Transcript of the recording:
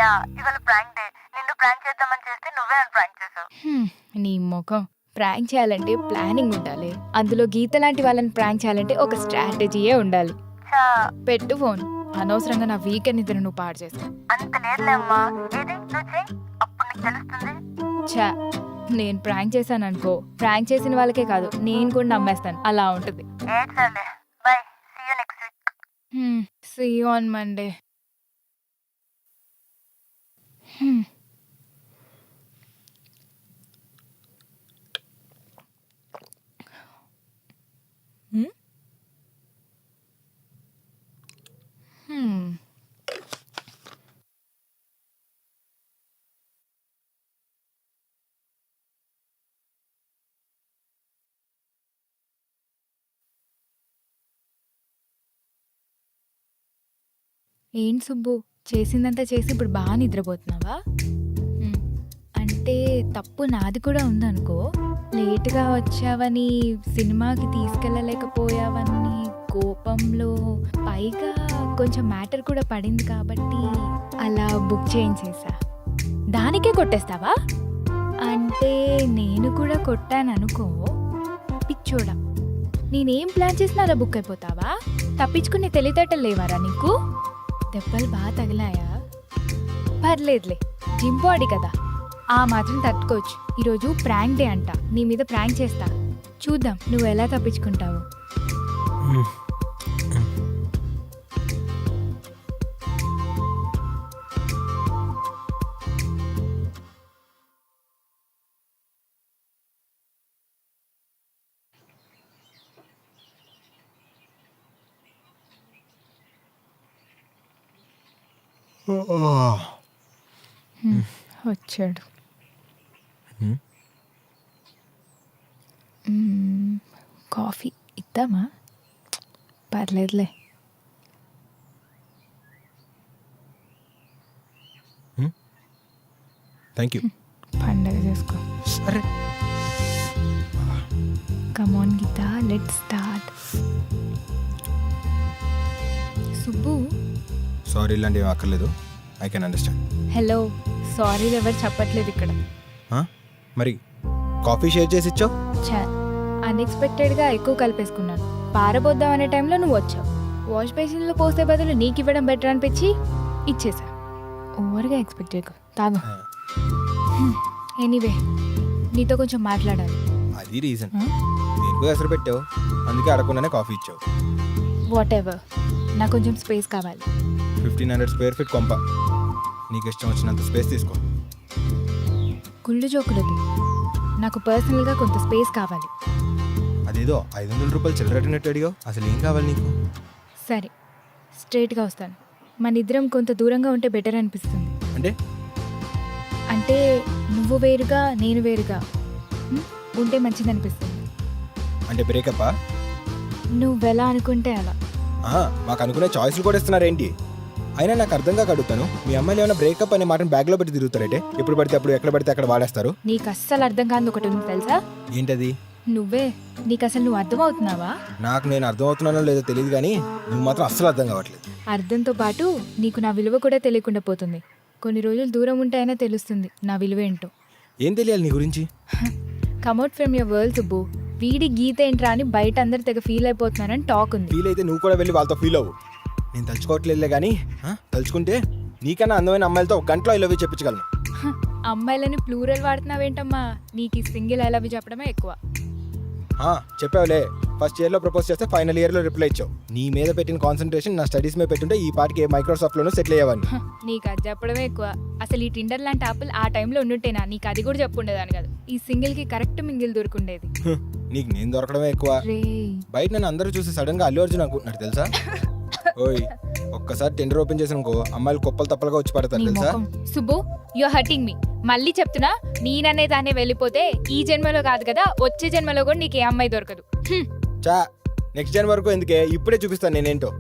Yeah ఇవాళ prank day. నిన్ను prank చేద్దామని చేస్తే నువ్వే నన్ను ప్రాంక్ చేసావు. నీ ముఖం. ప్రాంక్ చేయాలంటే ప్లానింగ్ ఉండాలి, అందులో గీత లాంటి వాళ్ళని ప్రాంక్ చేయాలంటే ఒక స్ట్రాటజీయే ఉండాలి. చా పెట్టు ఫోన్. అనవసరంగా నా వీకెండ్ నిద్ర నువ్వు పాడు చేస్తావు. అంత లేదులే అమ్మా. ఏది నువ్వు చెయ్యి, అప్పుడు నీకు తెలుస్తుంది. ఛా, నేను ప్రాంక్ చేశాను అనుకో, ప్రాంక్ చేసిన వాళ్ళకే కాదు నేను కూడా నమ్మేస్తాను. అలా ఉంటుంది. ఏడ్చాలే. Bye, see you next week. See you on Monday. ఏంటి సుబ్బు, చేసిందంతా చేసి ఇప్పుడు బాగా నిద్రపోతున్నావా? అంటే తప్పు నాది కూడా ఉందనుకో. లేటుగా వచ్చావని, సినిమాకి తీసుకెళ్ళలేకపోయావని కోపంలో, పైగా కొంచెం మ్యాటర్ కూడా పడింది కాబట్టి అలా బుక్ చేయించేసా. దానికే కొట్టేస్తావా? అంటే నేను కూడా కొట్టాను అనుకో. పిచ్చోడా, నేనేం ప్లాన్ చేసినా అలా బుక్ అయిపోతావా? తప్పించుకునే తెలివితేటలు లేవారా నీకు? దెబ్బలు బాగా తగిలాయా? పర్లేదులే, జిమ్ బాడీ కదా, ఆ మాత్రం తట్టుకోవచ్చు. ఈరోజు ప్రాంక్ డే అంట, నీ మీద ప్రాంక్ చేస్తా. చూద్దాం నువ్వు ఎలా తప్పించుకుంటావు. వచ్చాడు. కాఫీ ఇద్దామా? పర్లేదులే. Thank you. పండగ చేసుకో. సరే. కమాన్ గీత, లెట్స్ స్టార్ట్. సుబ్బు, సారీ, ఇలాంటివి అక్కర్లేదు. I can understand. Hello. Sorry ఎవరు చెప్పట్లేదు ఇక్కడ. మరి కాఫీ షేర్ చేసి ఇచ్చావు. అన్ఎక్స్పెక్టెడ్గా ఎక్కువ కలిపేసుకున్నాను. పారబోద్దాం అనే టైంలో నువ్వు వచ్చావు. వాష్ బేసిన్లో పోసే బదులు నీకు ఇవ్వడం బెటర్ అనిపించి ఇచ్చేసా. ఓవర్గా ఎక్స్పెక్టెడ్. తాగు. ఎనీవే, నీతో కొంచెం మాట్లాడాలి. అది రీజన్. దేనికో ఎసరు పెట్టావు, అందుకే అడగకుండానే కాఫీ ఇచ్చావు. వాట్ ఎవర్, నాకు కొంచెం స్పేస్ కావాలి. 1500 స్క్వేర్ ఫీట్ కొంప, నీకు ఇష్టం వచ్చినంత స్పేస్ తీసుకో. కుళ్ళు జోకులదు, నాకు పర్సనల్గా కొంత స్పేస్ కావాలి. అదేదో 500 రూపాయలు చిల్లరటినట్టు అడిగావు. అసలు ఏం కావాలి నీకు? సరే, స్ట్రైట్గా వస్తాను. మన ఇద్దరం కొంత దూరంగా ఉంటే బెటర్ అనిపిస్తుంది. అంటే నువ్వు వేరుగా నేను వేరుగా ఉంటే మంచిది అనిపిస్తుంది. అంటే బ్రేకప్పా? నువ్వెలా అనుకుంటే అలా. మాకు అనుకునే చాయిస్లు కూడా ఇస్తున్నారేంటి? అయినా నాకు అర్థం కాక అడుగుతాను, మీ అమ్మాయిలు ఏమైనా బ్రేకప్ అనే మాటను బ్యాగ్లో పెట్టి తిరుగుతారంటే ఎప్పుడు పడితే అప్పుడు ఎక్కడ పడితే అక్కడ వాడేస్తారు. నీకు అస్సలు అర్థం కాదు ఒకటి ఉంది తెలుసా? ఏంటది? నువ్వే. నీకు అసలు నువ్వు అర్థమవుతున్నావా? నాకు నేను అర్థం అవుతున్నానో లేదో తెలియదు, కానీ నువ్వు మాత్రం అస్సలు అర్థం కావట్లేదు. అర్థంతో పాటు నీకు నా విలువ కూడా తెలియకుండా పోతుంది. కొన్ని రోజులు దూరం ఉంటే అయినా తెలుస్తుంది నా విలువ ఏంటో. ఏం తెలియాలి నీ గురించి? కమ్అట్ ఫ్రమ్ యువర్ వరల్డ్ సుబ్బు. వీడి గీత ఏంట్రా అని బయట అందరు తెగ ఫీల్ అయిపోతున్నారని టాక్ ఉంది. ఫీల్ అయితే నువ్వు కూడా వెళ్ళి వాళ్ళతో ఫీల్ అవ్వు. నేను తలుచుకోవట్లేదులే, కానీ తలుచుకుంటే నీకన్నా అందమైన అమ్మాయిలతో ఒక గంటలో ఐ లవ్ యూ చెప్పించగలను. అమ్మాయిలని ప్లూరల్ వాడుతున్నావేంటమ్మా? నీకు ఈ సింగిల్ ఐ లవ్ యూ చెప్పడమే ఎక్కువ. చెప్పావులే, ఫస్ట్ ఇయర్లో ప్రపోజ్ చేస్తే ఫైనల్ ఇయర్లో రిప్లై ఇచ్చావు. నీ మీద పెట్టిన కాన్సన్ట్రేషన్ నా స్టడీస్ మీద పెట్టుంటే ఈ పార్టీకి మైక్రోసాఫ్ట్లోనూ సెటిల్ అయ్యేవాడిని. నీకు అది చెప్పడమే ఎక్కువ. అసలు ఈ టిండర్ లాంటి యాప్లు ఆ టైంలో ఉండుంటేనా నీకు అది కూడా చెప్పుండేదాని కాదు. ఈ సింగిల్కి కరెక్ట్ మింగిల్ దొరుకుండేది. నీకు నేను దొరకడమే ఎక్కువ. బయట నన్ను అందరూ చూసి సడన్ గా అల్లు అర్జున్ అనుకుంటున్నారు తెలుసా? ఓయ్, ఒక్కసారి టెండర్ ఓపెన్ చేసిన అమ్మాయిలు కుప్పలు తప్పలుగా వచ్చి పడతారు తెలుసా? Subbu, you are hurting me. మళ్ళీ చెప్తున్నా, నేననే దాన్ని వెళ్ళిపోతే ఈ జన్మలో కాదు కదా, వచ్చే జన్మలో కూడా నీకు ఏ అమ్మాయి దొరకదు. చా, నెక్స్ట్ జన్ వరకు ఎందుకే, ఇప్పుడే చూపిస్తాను నేనేంటో.